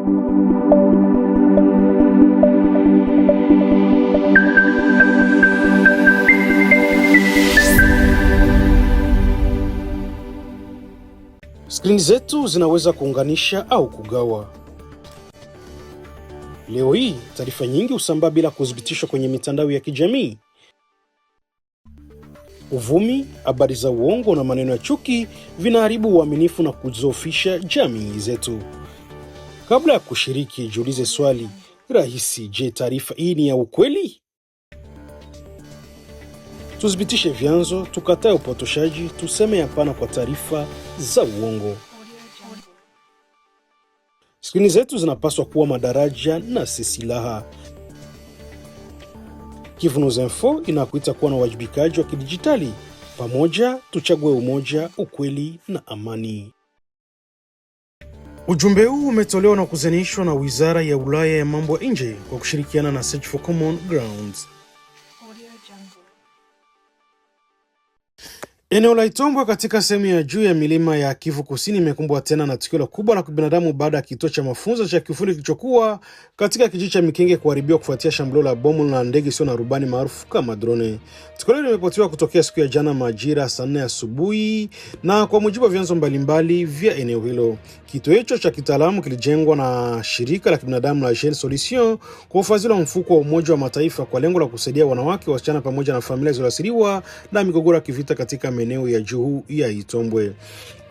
Skrini zetu zinaweza kuunganisha au kugawa. Leo hii, taarifa nyingi husambaa bila kuthibitishwa kwenye mitandao ya kijamii. Uvumi, habari za uongo na maneno ya chuki vinaharibu uaminifu na kudhoofisha jamii zetu. Kabla ya kushiriki, jiulize swali rahisi: je, taarifa hii ni ya ukweli? Tuthibitishe vyanzo, tukatae upotoshaji, tuseme hapana kwa taarifa za uongo. Skrini zetu zinapaswa kuwa madaraja na si silaha. Kivu News Info inakuita kuwa na uwajibikaji wa kidijitali. Pamoja tuchague umoja, ukweli na amani. Ujumbe huu umetolewa na kuzenishwa na Wizara ya Ulaya ya Mambo ya Nje kwa kushirikiana na Search for Common Ground. Eneo la Itombwe katika sehemu ya juu ya milima ya Kivu Kusini imekumbwa tena na tukio kubwa la kibinadamu baada ya kituo cha mafunzo cha kiufundi kilichokuwa katika kijiji cha Mikenge kuharibiwa kufuatia shambulio la bomu na ndege isiyo na rubani maarufu kama drone. Tukio hilo limeripotiwa kutokea siku ya jana majira saa 4 asubuhi na kwa mujibu wa vyanzo mbalimbali vya eneo hilo. Kituo hicho cha kitaalamu kilijengwa na shirika la kibinadamu la Jeune Solution kwa ufadhili wa mfuko wa Umoja wa Mataifa kwa lengo la kusaidia wanawake, wasichana pamoja na familia zilizoathiriwa na migogoro ya kivita katika maeneo ya juu ya Itombwe.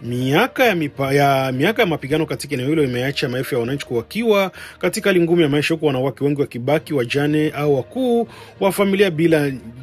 Miaka ya mapigano katika eneo hilo imeacha maelfu ya wananchi wakiwa katika hali ngumu ya maisha, huku wanawake wengi wakibaki wajane au wakuu wa familia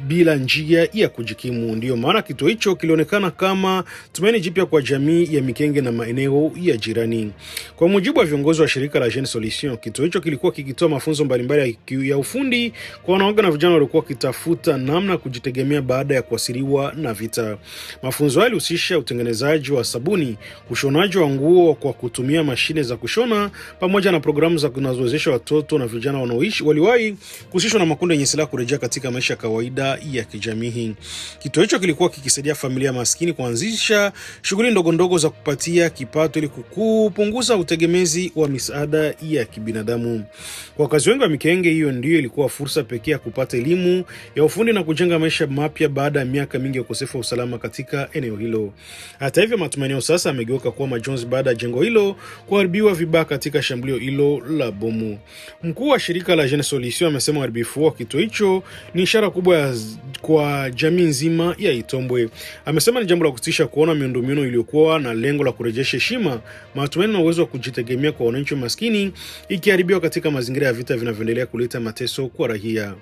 bila njia ya kujikimu. Ndio maana kituo hicho kilionekana kama tumaini jipya kwa jamii ya Mikenge na maeneo ya jirani. Kwa mujibu wa viongozi wa shirika la Jeune Solution, kituo hicho kilikuwa kikitoa mafunzo mbalimbali ya ufundi kwa wanawake na vijana waliokuwa kitafuta namna kujitegemea baada ya kuasiriwa na vita. Mafunzo hayo yalihusisha utengenezaji wa sabuni, ushonaji wa nguo kwa kutumia mashine za kushona, pamoja na programu za kunazowezesha watoto na vijana waliwahi kuhusishwa na makundi yenye silaha kurejea katika maisha ya kawaida ya kijamii. Kituo hicho kilikuwa kikisaidia familia maskini kuanzisha shughuli ndogo ndogo za kupatia kipato ili kupunguza utegemezi wa misaada ya kibinadamu. Kwa wakazi wengi wa Mikenge, hiyo ndio ilikuwa fursa pekee ya kupata elimu ya ufundi na kujenga maisha mapya baada ya miaka mingi ya ukosefu wa usalama katika eneo hilo. Hata hivyo, matumaini sasa yamegeuka kuwa majonzi baada ya jengo hilo kuharibiwa vibaya katika shambulio hilo la bomu. Mkuu wa shirika la Jeune Solution amesema uharibifu wa kituo hicho ni ishara kubwa kwa jamii nzima ya Itombwe. Amesema ni jambo la kutisha kuona miundombinu iliyokuwa na lengo la kurejesha heshima, matumaini na uwezo wa kujitegemea kwa wananchi maskini ikiharibiwa katika mazingira ya vita vinavyoendelea kuleta mateso kwa raia.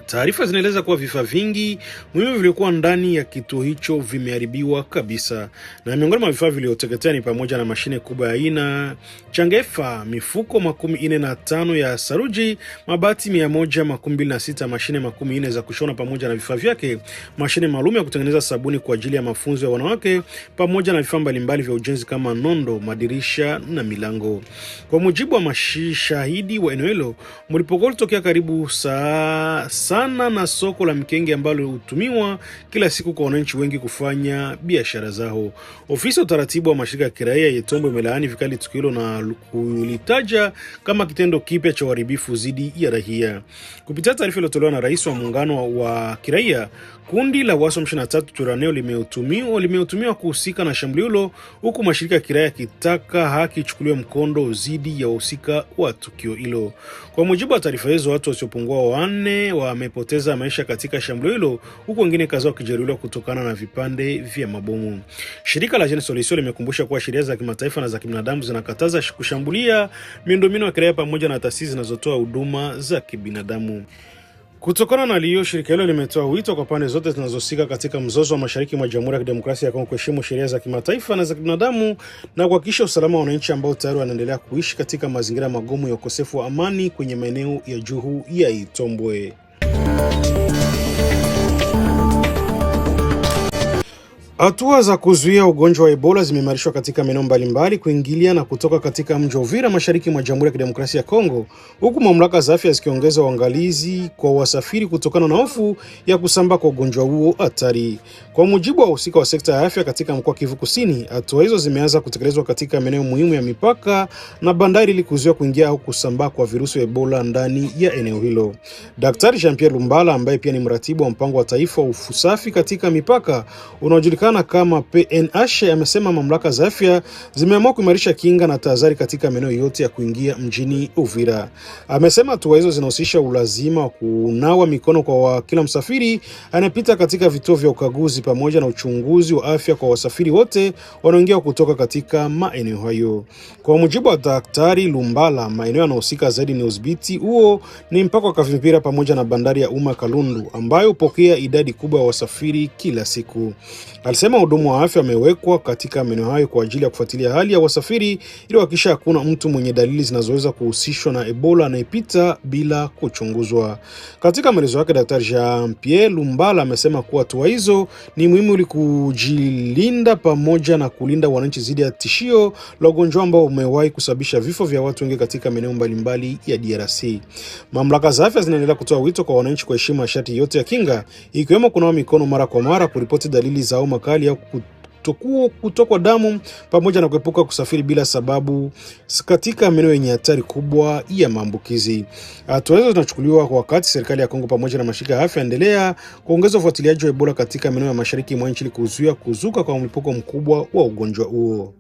Taarifa zinaeleza kuwa vifaa vingi muhimu vilikuwa ndani ya kituo hicho vimeharibiwa kabisa, na miongoni mwa vifaa vilivyoteketea ni pamoja na mashine kubwa ya aina changefa, mifuko 45 ya saruji, mabati 126, mashine 40 za kushona pamoja na vifaa vyake, mashine maalum ya kutengeneza sabuni kwa ajili ya mafunzo ya wanawake, pamoja na vifaa mbalimbali vya ujenzi kama nondo, madirisha na milango. Kwa mujibu wa mashahidi wa eneo hilo, mlipuko ulitokea karibu sana na soko la Mikenge ambalo hutumiwa kila siku kwa wananchi wengi kufanya biashara zao. Ofisi ya utaratibu wa mashirika ya kiraia ya Itombwe imelaani vikali tukio hilo na kulitaja kama kitendo kipya cha uharibifu dhidi ya raia. Kupitia taarifa iliyotolewa na rais wa muungano wa kiraia, kundi la Waso M23 Turaneo limeutumiwa kuhusika na shambulio hilo, huku mashirika ya kiraia kitaka haki ichukuliwe mkondo dhidi ya wahusika wa tukio hilo. Kwa mujibu wa taarifa hizo, watu wasiopungua 4 wamepoteza maisha katika shambulio hilo, huku wengine kadhaa wakijeruhiwa kutokana na vipande vya mabomu. Shirika la Jeune Solution limekumbusha kuwa sheria za kimataifa na za kibinadamu zinakataza kushambulia miundombinu ya kiraia pamoja na taasisi zinazotoa huduma za kibinadamu. Kutokana na hiyo, shirika hilo limetoa wito kwa pande zote zinazohusika katika mzozo wa mashariki mwa Jamhuri ya Kidemokrasia ya Kongo kuheshimu sheria za kimataifa na za kibinadamu na kuhakikisha usalama wa wananchi ambao tayari wanaendelea kuishi katika mazingira magumu ya ukosefu wa amani kwenye maeneo ya juu ya Itombwe. Hatua za kuzuia ugonjwa wa Ebola zimeimarishwa katika maeneo mbalimbali kuingilia na kutoka katika mji wa Uvira mashariki mwa Jamhuri ya Kidemokrasia ya Kongo, huku mamlaka za afya zikiongeza uangalizi kwa wasafiri kutokana na hofu ya kusambaa kwa ugonjwa huo hatari. Kwa mujibu wa wahusika wa sekta ya afya katika mkoa wa Kivu Kusini, hatua hizo zimeanza kutekelezwa katika maeneo muhimu ya mipaka na bandari ili kuzuia kuingia au kusambaa kwa virusi vya Ebola ndani ya eneo hilo. Daktari Jean-Pierre Lumbala ambaye pia ni mratibu wa mpango wa taifa wa usafi katika mipaka unaojulikana kama PNH amesema mamlaka za afya zimeamua kuimarisha kinga na tahadhari katika maeneo yote ya kuingia mjini Uvira. Amesema hatua hizo zinahusisha ulazima wa kunawa mikono kwa kila msafiri anayepita katika vituo vya ukaguzi pamoja na uchunguzi wa afya kwa wasafiri wote wanaoingia kutoka katika maeneo hayo. Kwa mujibu wa Daktari Lumbala, maeneo yanayohusika zaidi ni udhibiti huo ni mpaka wa Kavimvira pamoja na bandari ya umma Kalundu ambayo hupokea idadi kubwa ya wasafiri kila siku. Alisema hudumu wa afya wamewekwa katika maeneo hayo kwa ajili ya kufuatilia hali ya wasafiri ili kuhakikisha hakuna mtu mwenye dalili zinazoweza kuhusishwa na Ebola anayepita bila kuchunguzwa. Katika maelezo yake, Daktari Jean-Pierre Lumbala amesema kuwa hatua hizo ni muhimu ili kujilinda pamoja na kulinda wananchi dhidi ya tishio la ugonjwa ambao umewahi kusababisha vifo vya watu wengi katika maeneo mbalimbali ya DRC. Mamlaka za afya zinaendelea kutoa wito kwa wananchi kuheshimu masharti yote ya kinga, ikiwemo kunawa mikono mara kwa mara, kuripoti dalili za homa kali au kutokwa damu pamoja na kuepuka kusafiri bila sababu katika maeneo yenye hatari kubwa ya maambukizi. Hatua hizo zinachukuliwa kwa wakati serikali ya Kongo pamoja na mashirika ya afya endelea kuongeza ufuatiliaji wa Ebola katika maeneo ya mashariki mwa nchi ili kuzuia kuzuka kwa mlipuko mkubwa wa ugonjwa huo.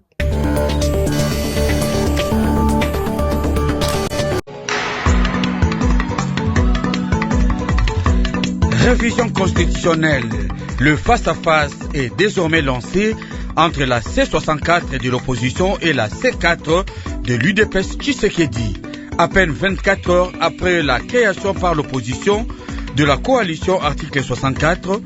Révision constitutionnelle. Le face-à-face est désormais lancé entre la C64 de l'opposition et la C4 de l'UDPS Tshisekedi. À peine 24 heures après la création par l'opposition de la coalition article 64,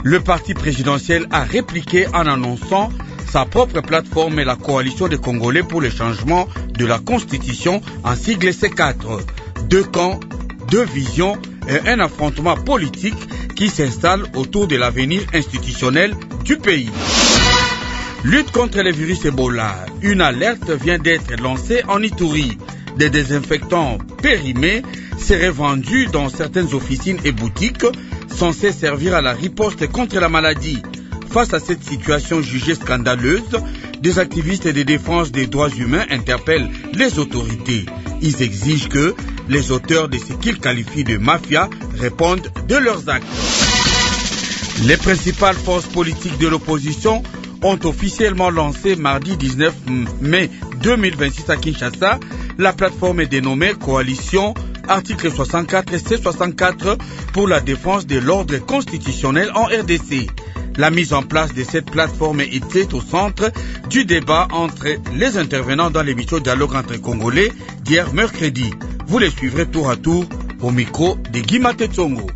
le parti présidentiel a répliqué en annonçant sa propre plateforme et la coalition des Congolais pour le changement de la Constitution en sigle C4. Deux camps, deux visions et un affrontement politique qui s'installe autour de l'avenir institutionnel du pays. Lutte contre le virus Ebola. Une alerte vient d'être lancée en Ituri. Des désinfectants périmés seraient vendus dans certaines officines et boutiques censées servir à la riposte contre la maladie. Face à cette situation jugée scandaleuse, des activistes de défense des droits humains interpellent les autorités. Ils exigent que les auteurs de ce qu'ils qualifient de mafia répondent de leurs actes. Les principales forces politiques de l'opposition ont officiellement lancé mardi 19 mai 2026 à Kinshasa la plateforme dénommée Coalition Article 64 et C64 pour la défense de l'ordre constitutionnel en RDC. La mise en place de cette plateforme était au centre du débat entre les intervenants dans l'émission Dialogue entre Congolais d'hier mercredi. Vous les suivrez tour à tour au micro de Guy Matetsongo.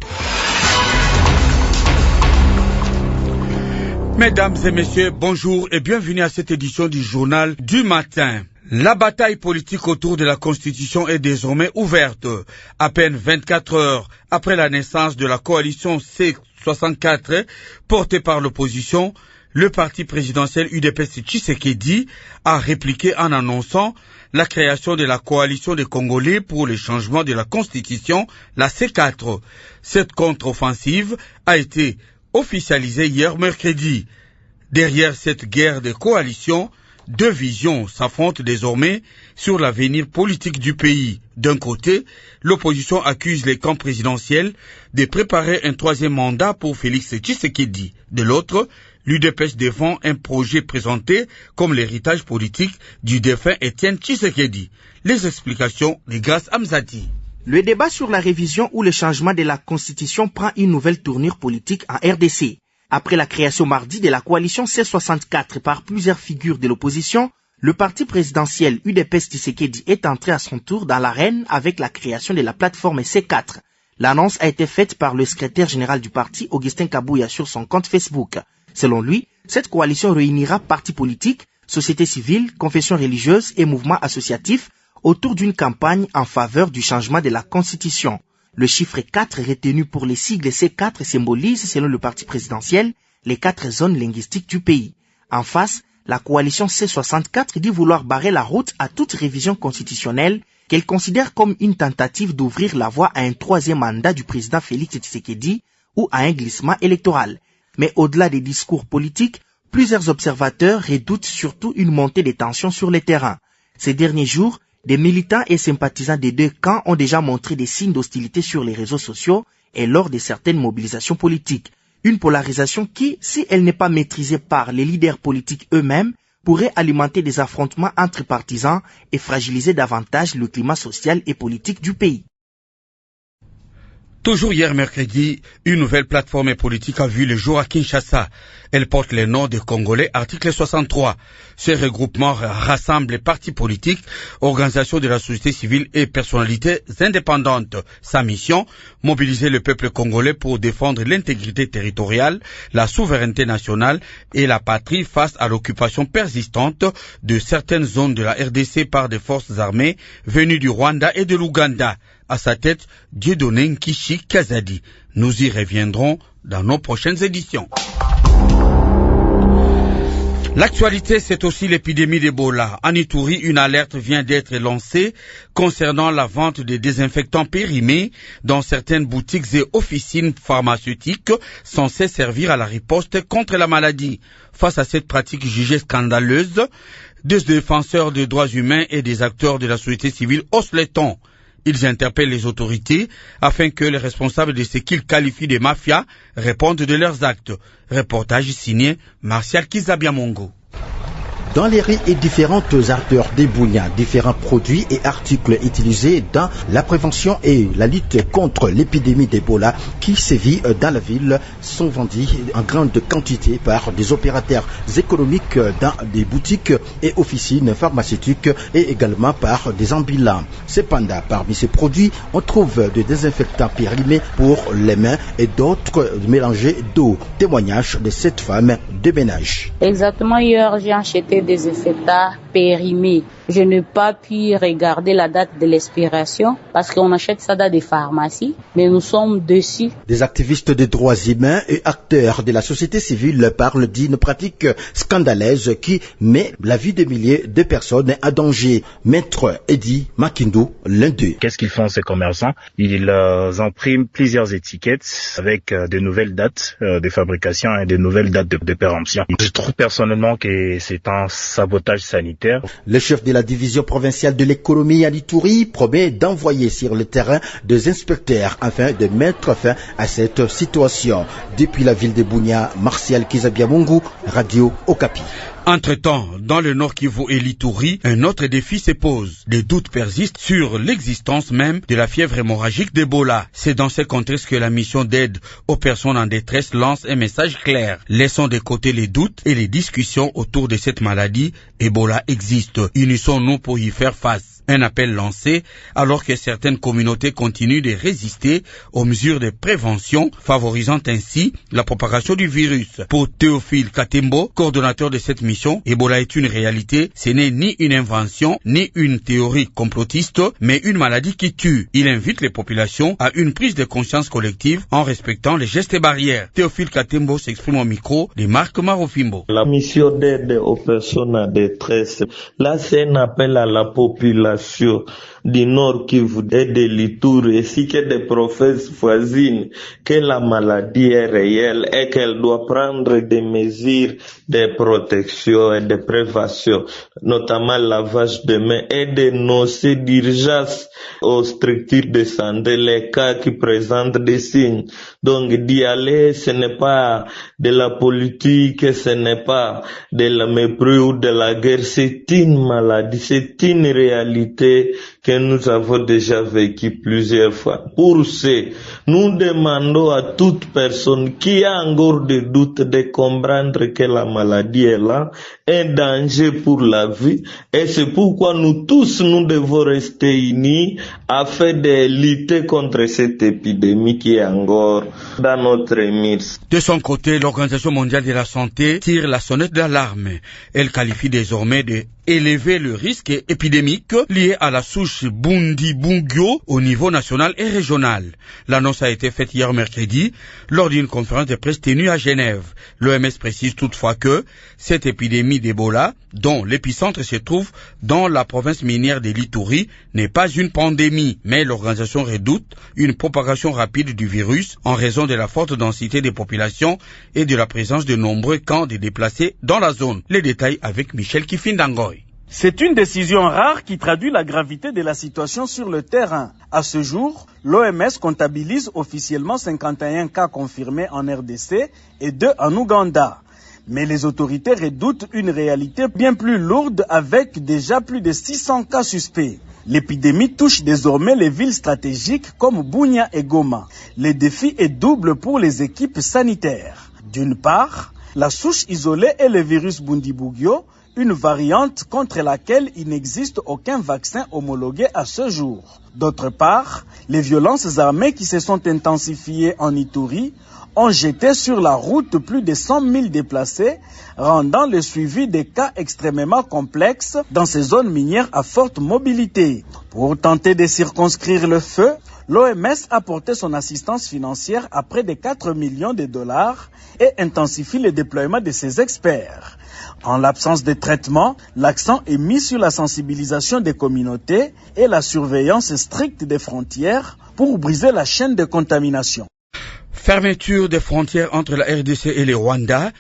Mesdames et messieurs, bonjour et bienvenue à cette édition du journal du matin. La bataille politique autour de la Constitution est désormais ouverte. À peine 24 heures après la naissance de la coalition C64 portée par l'opposition, le parti présidentiel UDPS Tshisekedi a répliqué en annonçant la création de la coalition des Congolais pour le changement de la Constitution, la C4. Cette contre-offensive a été officialisée hier mercredi. Derrière cette guerre de coalition, deux visions s'affrontent désormais sur l'avenir politique du pays. D'un côté, l'opposition accuse les camps présidentiels de préparer un troisième mandat pour Félix Tshisekedi. De l'autre, l'UDPS défend un projet présenté comme l'héritage politique du défunt Étienne Tshisekedi. Les explications de Grace Amzati. Le débat sur la révision ou le changement de la Constitution prend une nouvelle tournure politique en RDC. Après la création mardi de la coalition C64 par plusieurs figures de l'opposition, le parti présidentiel UDPS Tshisekedi est entré à son tour dans l'arène avec la création de la plateforme C4. L'annonce a été faite par le secrétaire général du parti, Augustin Kabouya, sur son compte Facebook. Selon lui, cette coalition réunira partis politiques, sociétés civiles, confessions religieuses et mouvements associatifs autour d'une campagne en faveur du changement de la Constitution. Le chiffre 4 retenu pour les sigles C4 symbolise, selon le parti présidentiel, les 4 zones linguistiques du pays. En face, la coalition C64 dit vouloir barrer la route à toute révision constitutionnelle qu'elle considère comme une tentative d'ouvrir la voie à un 3e mandat du président Félix Tshisekedi ou à un glissement électoral. Mais au-delà des discours politiques, plusieurs observateurs redoutent surtout une montée des tensions sur le terrain. Ces derniers jours, des militants et sympathisants des deux camps ont déjà montré des signes d'hostilité sur les réseaux sociaux et lors de certaines mobilisations politiques. Une polarisation qui, si elle n'est pas maîtrisée par les leaders politiques eux-mêmes, pourrait alimenter des affrontements entre partisans et fragiliser davantage le climat social et politique du pays. Toujours hier mercredi, une nouvelle plateforme politique a vu le jour à Kinshasa. Elle porte le nom de Congolais, article 63. Ce regroupement rassemble les partis politiques, organisations de la société civile et personnalités indépendantes. Sa mission, mobiliser le peuple congolais pour défendre l'intégrité territoriale, la souveraineté nationale et la patrie face à l'occupation persistante de certaines zones de la RDC par des forces armées venues du Rwanda et de l'Ouganda. À sa tête, Dieudonné Nkishi Kazadi. Nous y reviendrons dans nos prochaines éditions. L'actualité, c'est aussi l'épidémie d'Ebola. En Ituri, une alerte vient d'être lancée concernant la vente de désinfectants périmés dans certaines boutiques et officines pharmaceutiques censées servir à la riposte contre la maladie. Face à cette pratique jugée scandaleuse, des défenseurs des droits humains et des acteurs de la société civile haussent les tons. Ils interpellent les autorités afin que les responsables de ce qu'ils qualifient de mafia répondent de leurs actes. Reportage signé Martial Kizabiamongo. Dans les rues et différentes ardeurs des Bougnats, différents produits et articles utilisés dans la prévention et la lutte contre l'épidémie d'Ebola qui sévit dans la ville sont vendus en grande quantité par des opérateurs économiques dans des boutiques et officines pharmaceutiques et également par des ambulants. Cependant, parmi ces produits, on trouve des désinfectants périmés pour les mains et d'autres mélangés d'eau. Témoignage de cette femme de ménage. Exactement, hier j'ai acheté des désinfectants périmés. Je n'ai pas pu regarder la date de l'expiration parce qu'on achète ça dans des pharmacies, mais nous sommes dessus. Des activistes des droits humains et acteurs de la société civile parlent d'une pratique scandaleuse qui met la vie de milliers de personnes en danger. Maître Eddy Makindo, l'un d'eux. Qu'est-ce qu'ils font ces commerçants? Ils impriment plusieurs étiquettes avec de nouvelles dates de fabrication et de nouvelles dates de péremption. Je trouve personnellement que c'est un sabotage sanitaire. Le chef de la division provinciale de l'économie à Ituri promet d'envoyer sur le terrain des inspecteurs afin de mettre fin à cette situation. Depuis la ville de Bunia, Martial Kizabiamungu, Radio Okapi. Entre-temps, dans le Nord Kivu et l'Ituri, un autre défi se pose. Des doutes persistent sur l'existence même de la fièvre hémorragique d'Ebola. C'est dans ce contexte que la mission d'aide aux personnes en détresse lance un message clair. Laissons de côté les doutes et les discussions autour de cette maladie. Ebola existe. Unissons-nous pour y faire face. Un appel lancé alors que certaines communautés continuent de résister aux mesures de prévention, favorisant ainsi la propagation du virus. Pour Théophile Katembo, coordonnateur de cette mission, Ebola est une réalité. Ce n'est ni une invention, ni une théorie complotiste, mais une maladie qui tue. Il invite les populations à une prise de conscience collective en respectant les gestes barrières. Théophile Katembo s'exprime au micro de Marc Marofimbo. La mission d'aide aux personnes en détresse, là c'est un appel à la population du Nord Kivu et de l'Ituri ainsi que des provinces voisines que la maladie est réelle et qu'elle doit prendre des mesures de protection et de prévention, notamment lavage de mains et dénoncer d'urgence aux structures de santé les cas qui présentent des signes. Donc d'y aller, ce n'est pas de la politique, ce n'est pas de la mépris ou de la guerre, c'est une maladie, c'est une réalité que nous avons déjà vécu plusieurs fois. Pour ce, nous demandons à toute personne qui a encore des doutes de comprendre que la maladie est là, un danger pour la vie, et c'est pourquoi nous tous, nous devons rester unis afin de lutter contre cette épidémie qui est encore dans notre midst. De son côté, l'Organisation mondiale de la santé tire la sonnette d'alarme. Elle qualifie désormais de élever le risque épidémique lié à la souche Bundibugyo au niveau national et régional. L'annonce a été faite hier mercredi lors d'une conférence de presse tenue à Genève. L'OMS précise toutefois que cette épidémie d'Ebola, dont l'épicentre se trouve dans la province minière de l'Ituri, n'est pas une pandémie, mais l'organisation redoute une propagation rapide du virus en raison de la forte densité des populations et de la présence de nombreux camps de déplacés dans la zone. Les détails avec Michel Kifindangoy. C'est une décision rare qui traduit la gravité de la situation sur le terrain. À ce jour, l'OMS comptabilise officiellement 51 cas confirmés en RDC et 2 en Ouganda. Mais les autorités redoutent une réalité bien plus lourde avec déjà plus de 600 cas suspects. L'épidémie touche désormais les villes stratégiques comme Bunia et Goma. Le défi est double pour les équipes sanitaires. D'une part, la souche isolée est le virus Bundibugyo, une variante contre laquelle il n'existe aucun vaccin homologué à ce jour. D'autre part, les violences armées qui se sont intensifiées en Ituri ont jeté sur la route plus de 100 000 déplacés, rendant le suivi des cas extrêmement complexes dans ces zones minières à forte mobilité. Pour tenter de circonscrire le feu, l'OMS a porté son assistance financière à près de 4 millions de dollars et intensifie le déploiement de ses experts. En l'absence de traitement, l'accent est mis sur la sensibilisation des communautés et la surveillance stricte des frontières pour briser la chaîne de contamination. Fermeture des frontières entre la RDC et le Rwanda.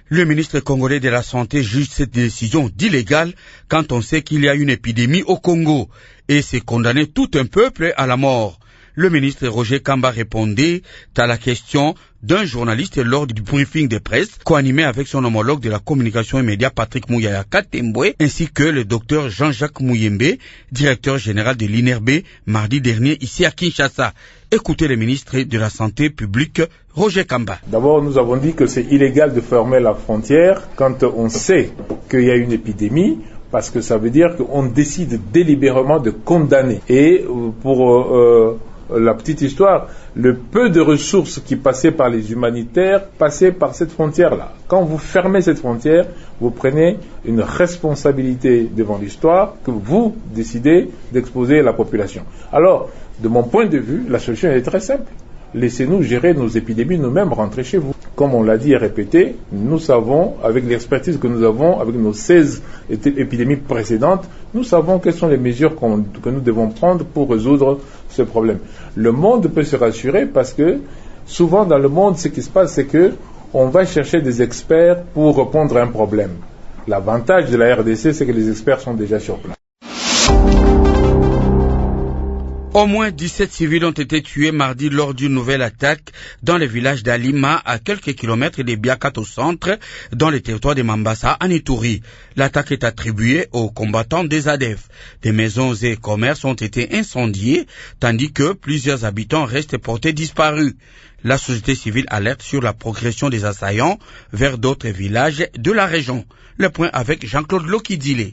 Le ministre congolais de la Santé juge cette décision d'illégale quand on sait qu'il y a une épidémie au Congo et c'est condamner tout un peuple à la mort. Le ministre Roger Kamba répondait à la question d'un journaliste lors du briefing de presse co-animé avec son homologue de la communication et médias Patrick Mouyaya Katembwe ainsi que le docteur Jean-Jacques Mouyembe, directeur général de l'INRB, mardi dernier ici à Kinshasa. Écoutez le ministre de la Santé publique, Roger Kamba. D'abord, nous avons dit que c'est illégal de fermer la frontière quand on sait qu'il y a une épidémie, parce que ça veut dire qu'on décide délibérément de condamner. Et pour la petite histoire, le peu de ressources qui passaient par les humanitaires passaient par cette frontière-là. Quand vous fermez cette frontière, vous prenez une responsabilité devant l'histoire que vous décidez d'exposer la population. Alors, de mon point de vue, la solution est très simple. Laissez-nous gérer nos épidémies nous-mêmes, rentrez chez vous. Comme on l'a dit et répété, nous savons, avec l'expertise que nous avons, avec nos 16 épidémies précédentes, nous savons quelles sont les mesures que nous devons prendre pour résoudre ce problème. Le monde peut se rassurer parce que souvent dans le monde, ce qui se passe, c'est que on va chercher des experts pour répondre à un problème. L'avantage de la RDC, c'est que les experts sont déjà sur place. Au moins 17 civils ont été tués mardi lors d'une nouvelle attaque dans le village d'Alima, à quelques kilomètres de Biakat au centre, dans le territoire de Mambasa, en Ituri. L'attaque est attribuée aux combattants des ADF. Des maisons et commerces ont été incendiés, tandis que plusieurs habitants restent portés disparus. La société civile alerte sur la progression des assaillants vers d'autres villages de la région. Le point avec Jean-Claude Lokidile.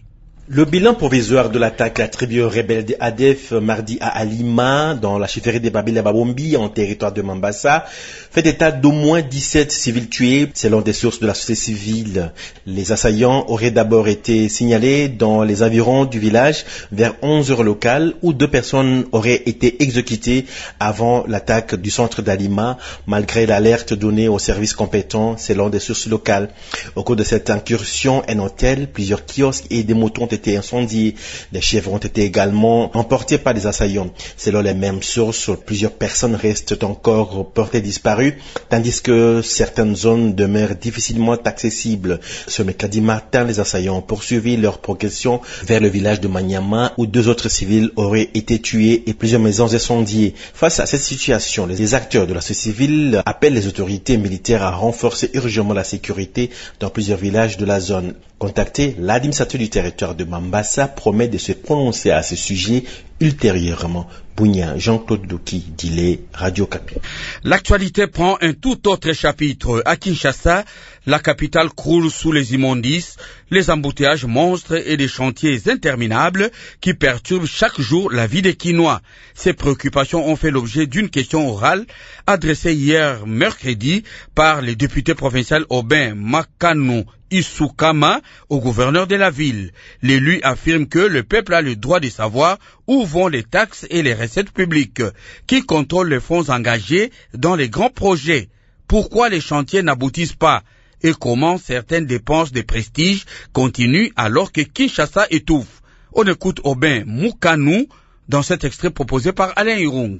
Le bilan provisoire de l'attaque attribuée aux rebelles de ADF mardi à Alima, dans la chefferie de Babila Babombi, en territoire de Mambasa, fait état d'au moins 17 civils tués, selon des sources de la société civile. Les assaillants auraient d'abord été signalés dans les environs du village vers 11 heures locales, où 2 personnes auraient été exécutées avant l'attaque du centre d'Alima, malgré l'alerte donnée aux services compétents, selon des sources locales. Au cours de cette incursion, un hôtel, plusieurs kiosques et des motos ont été incendiés. Les chèvres ont été également emportés par des assaillants. Selon les mêmes sources, plusieurs personnes restent encore portées disparues, tandis que certaines zones demeurent difficilement accessibles. Ce mercredi matin, les assaillants ont poursuivi leur progression vers le village de Manyama, où 2 autres civils auraient été tués et plusieurs maisons incendiées. Face à cette situation, les acteurs de la société civile appellent les autorités militaires à renforcer urgemment la sécurité dans plusieurs villages de la zone. Contacté, l'administrateur du territoire de Mambasa promet de se prononcer à ce sujet ultérieurement. Bounia, Jean-Claude Doki, Dile, Radio Kapi. L'actualité prend un tout autre chapitre. À Kinshasa, La capitale croule sous les immondices, les embouteillages monstres et des chantiers interminables qui perturbent chaque jour la vie des Kinois. Ces préoccupations ont fait l'objet d'une question orale adressée hier mercredi par les députés provinciaux Aubin Makano Isukama au gouverneur de la ville. L'élu affirme que le peuple a le droit de savoir où vont les taxes et les recettes publiques, qui contrôlent les fonds engagés dans les grands projets, pourquoi les chantiers n'aboutissent pas et comment certaines dépenses de prestige continuent alors que Kinshasa étouffe. On écoute Aubin Mukanu dans cet extrait proposé par Alain Irung.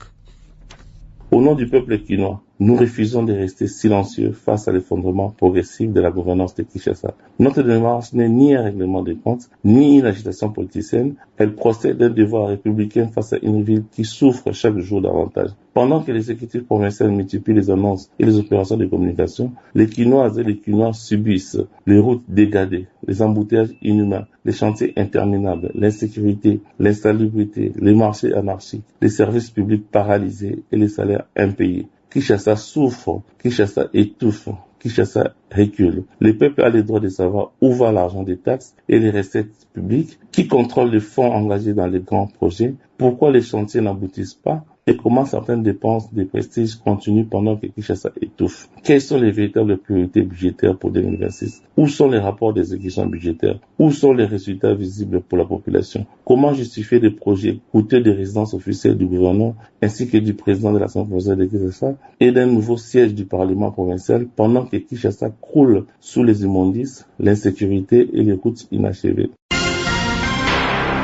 Au nom du peuple kinois, nous refusons de rester silencieux face à l'effondrement progressif de la gouvernance de Kinshasa. Notre démarche n'est ni un règlement des comptes, ni une agitation politicienne. Elle procède d'un devoir républicain face à une ville qui souffre chaque jour davantage. Pendant que l'exécutif provincial multiplie les annonces et les opérations de communication, les Kinoises et les Kinois subissent les routes dégradées, les embouteillages inhumains, les chantiers interminables, l'insécurité, l'insalubrité, les marchés anarchiques, les services publics paralysés et les salaires impayés. Kinshasa souffre, Kinshasa étouffe, Kinshasa recule. Le peuple a le droit de savoir où va l'argent des taxes et les recettes publiques, qui contrôle les fonds engagés dans les grands projets, pourquoi les chantiers n'aboutissent pas et comment certaines dépenses de prestige continuent pendant que Kinshasa étouffe. Quelles sont les véritables priorités budgétaires pour 2026? Où sont les rapports d'exécution budgétaire? Où sont les résultats visibles pour la population? Comment justifier des projets coûteux de résidence officielle du gouvernement ainsi que du président de l'Assemblée provinciale de Kinshasa et d'un nouveau siège du Parlement provincial pendant que Kinshasa croule sous les immondices, l'insécurité et les routes inachevées?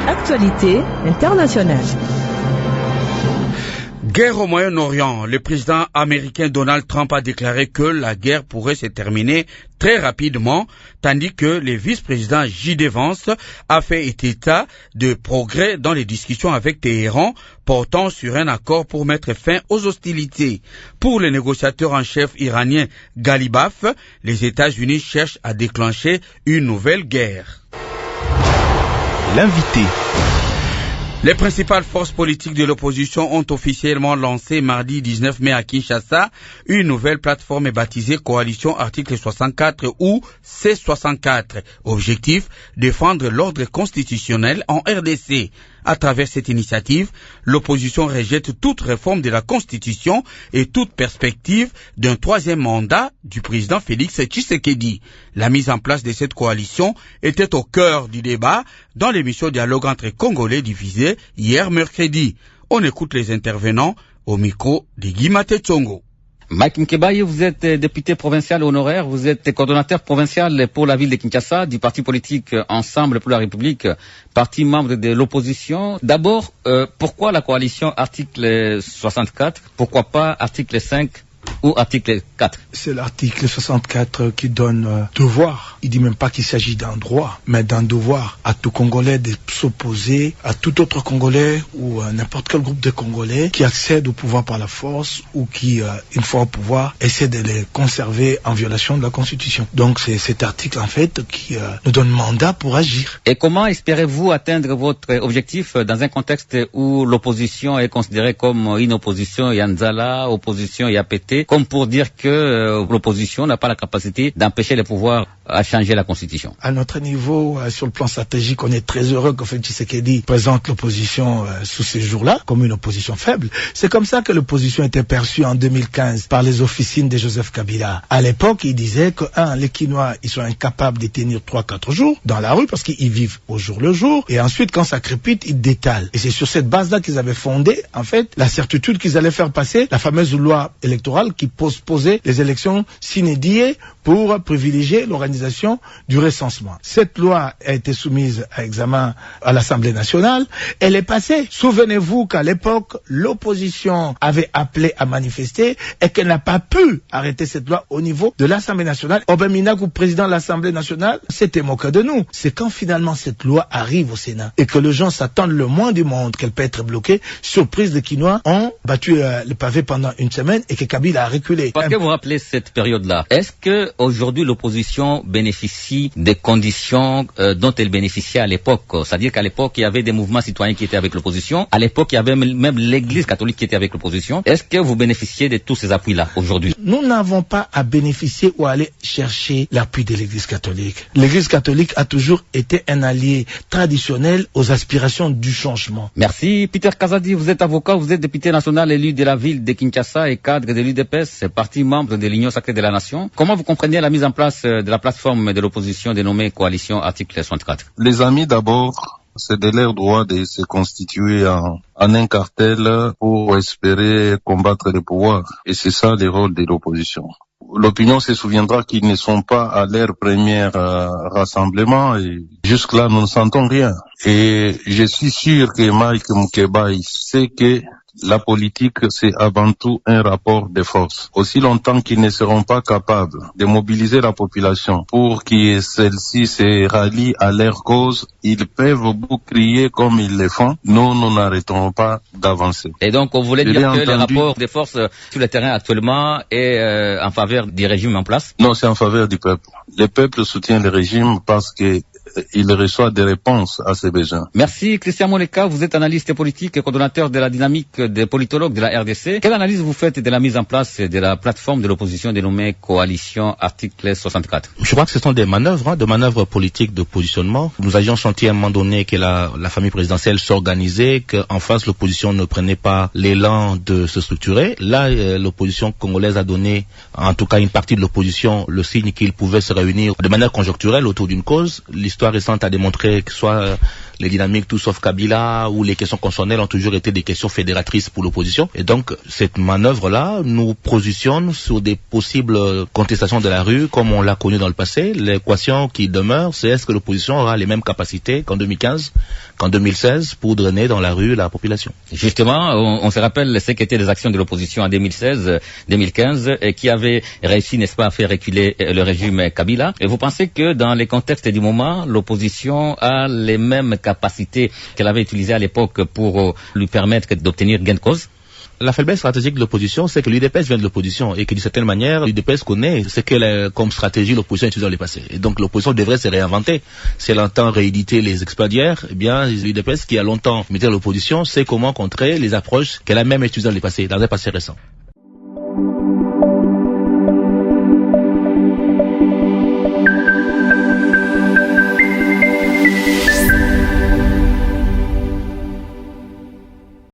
Actualité internationale. Guerre au Moyen-Orient. Le président américain Donald Trump a déclaré que la guerre pourrait se terminer très rapidement, tandis que le vice-président J.D. Vance a fait état de progrès dans les discussions avec Téhéran portant sur un accord pour mettre fin aux hostilités. Pour le négociateur en chef iranien Ghalibaf, les États-Unis cherchent à déclencher une nouvelle guerre. L'invité. Les principales forces politiques de l'opposition ont officiellement lancé mardi 19 mai à Kinshasa une nouvelle plateforme baptisée Coalition Article 64 ou C64. Objectif, défendre l'ordre constitutionnel en RDC. À travers cette initiative, l'opposition rejette toute réforme de la Constitution et toute perspective d'un troisième mandat du président Félix Tshisekedi. La mise en place de cette coalition était au cœur du débat dans l'émission Dialogue entre Congolais divisé hier mercredi. On écoute les intervenants au micro de Guy Matetsongo. Mike Mkebaye, vous êtes député provincial honoraire, vous êtes coordonnateur provincial pour la ville de Kinshasa du parti politique Ensemble pour la République, parti membre de l'opposition. D'abord, pourquoi la coalition article 64, pourquoi pas article 5 ou article 4? C'est l'article 64 qui donne devoir. Il dit même pas qu'il s'agit d'un droit, mais d'un devoir à tout Congolais de s'opposer à tout autre Congolais ou n'importe quel groupe de Congolais qui accède au pouvoir par la force ou qui, une fois au pouvoir, essaie de les conserver en violation de la Constitution. Donc c'est cet article en fait qui nous donne mandat pour agir. Et comment espérez-vous atteindre votre objectif dans un contexte où l'opposition est considérée comme une opposition Yanzala, opposition Yapete, comme pour dire que l'opposition n'a pas la capacité d'empêcher le pouvoir à changer la Constitution? À notre niveau, sur le plan stratégique, on est très heureux que Félix Tshisekedi présente l'opposition sous ces jours-là comme une opposition faible. C'est comme ça que l'opposition était perçue en 2015 par les officines de Joseph Kabila. À l'époque, il disait que, les Kinois, ils sont incapables de tenir 3-4 jours dans la rue parce qu'ils vivent au jour le jour. Et ensuite, quand ça crépite, ils détalent. Et c'est sur cette base-là qu'ils avaient fondé, en fait, la certitude qu'ils allaient faire passer la fameuse loi électorale qui posait les élections sine die pour privilégier l'organisation du recensement. Cette loi a été soumise à examen à l'Assemblée nationale. Elle est passée. Souvenez-vous qu'à l'époque, l'opposition avait appelé à manifester et qu'elle n'a pas pu arrêter cette loi au niveau de l'Assemblée nationale. Aubin Minakou, président de l'Assemblée nationale, s'était moqué de nous. C'est quand finalement cette loi arrive au Sénat et que les gens s'attendent le moins du monde qu'elle peut être bloquée. Surprise, les Kinois ont battu le pavé pendant une semaine et que Kabila difficile à reculer. Parce que vous rappelez cette période-là, est-ce que aujourd'hui l'opposition bénéficie des conditions dont elle bénéficiait à l'époque? C'est-à-dire qu'à l'époque, il y avait des mouvements citoyens qui étaient avec l'opposition. À l'époque, il y avait même l'Église catholique qui était avec l'opposition. Est-ce que vous bénéficiez de tous ces appuis-là aujourd'hui? Nous n'avons pas à bénéficier ou à aller chercher l'appui de l'Église catholique. L'Église catholique a toujours été un allié traditionnel aux aspirations du changement. Merci. Peter Kazadi, vous êtes avocat, vous êtes député national élu de la ville de Kinshasa et cadre de l'UDPS, parti membre de l'Union sacrée de la nation. Comment vous comprenez la mise en place de la plateforme de l'opposition dénommée Coalition Article 64? Les amis, d'abord, c'est de leur droit de se constituer en un cartel pour espérer combattre le pouvoir. Et c'est ça le rôle de l'opposition. L'opinion se souviendra qu'ils ne sont pas à leur premier rassemblement et jusque-là, nous ne sentons rien. Et je suis sûr que Mike Mukeba, il sait que la politique, c'est avant tout un rapport de force. Aussi longtemps qu'ils ne seront pas capables de mobiliser la population pour que celle-ci se rallie à leur cause, ils peuvent vous crier comme ils le font. Nous n'arrêterons pas d'avancer. Et donc, on voulait dire que le rapport de force sur le terrain actuellement est en faveur du régime en place? Non, c'est en faveur du peuple. Le peuple soutient le régime parce que il reçoit des réponses à ses besoins. Merci Christian Moleka, vous êtes analyste politique et coordonnateur de la dynamique des politologues de la RDC. Quelle analyse vous faites de la mise en place de la plateforme de l'opposition dénommée Coalition Article 64? Je crois que ce sont des manœuvres, de manœuvres politiques de positionnement. Nous avions senti à un moment donné que la famille présidentielle s'organisait, qu'en face l'opposition ne prenait pas l'élan de se structurer. Là, l'opposition congolaise a donné, en tout cas une partie de l'opposition, le signe qu'il pouvait se réunir de manière conjoncturelle autour d'une cause. L'histoire récente a démontré que soit les dynamiques tout sauf Kabila ou les questions constitutionnelles ont toujours été des questions fédératrices pour l'opposition. Et donc, cette manœuvre-là nous positionne sur des possibles contestations de la rue, comme on l'a connu dans le passé. L'équation qui demeure, c'est est-ce que l'opposition aura les mêmes capacités qu'en 2015, qu'en 2016 pour drainer dans la rue la population? Justement, on se rappelle ce qu'étaient les actions de l'opposition en 2016-2015 et qui avaient réussi, n'est-ce pas, à faire reculer le régime Kabila. Et vous pensez que dans les contextes du moment, l'opposition a les mêmes capacités qu'elle avait utilisées à l'époque pour lui permettre d'obtenir gain de cause? La faiblesse stratégique de l'opposition, c'est que l'UDPS vient de l'opposition et que d'une certaine manière, l'UDPS connaît ce qu'elle comme stratégie l'opposition utilise dans le passé. Et donc l'opposition devrait se réinventer. Si elle entend rééditer les exploits d'hier, eh bien l'UDPS qui a longtemps milité l'opposition sait comment contrer les approches qu'elle a même utilisées dans le passé, dans un passé récent.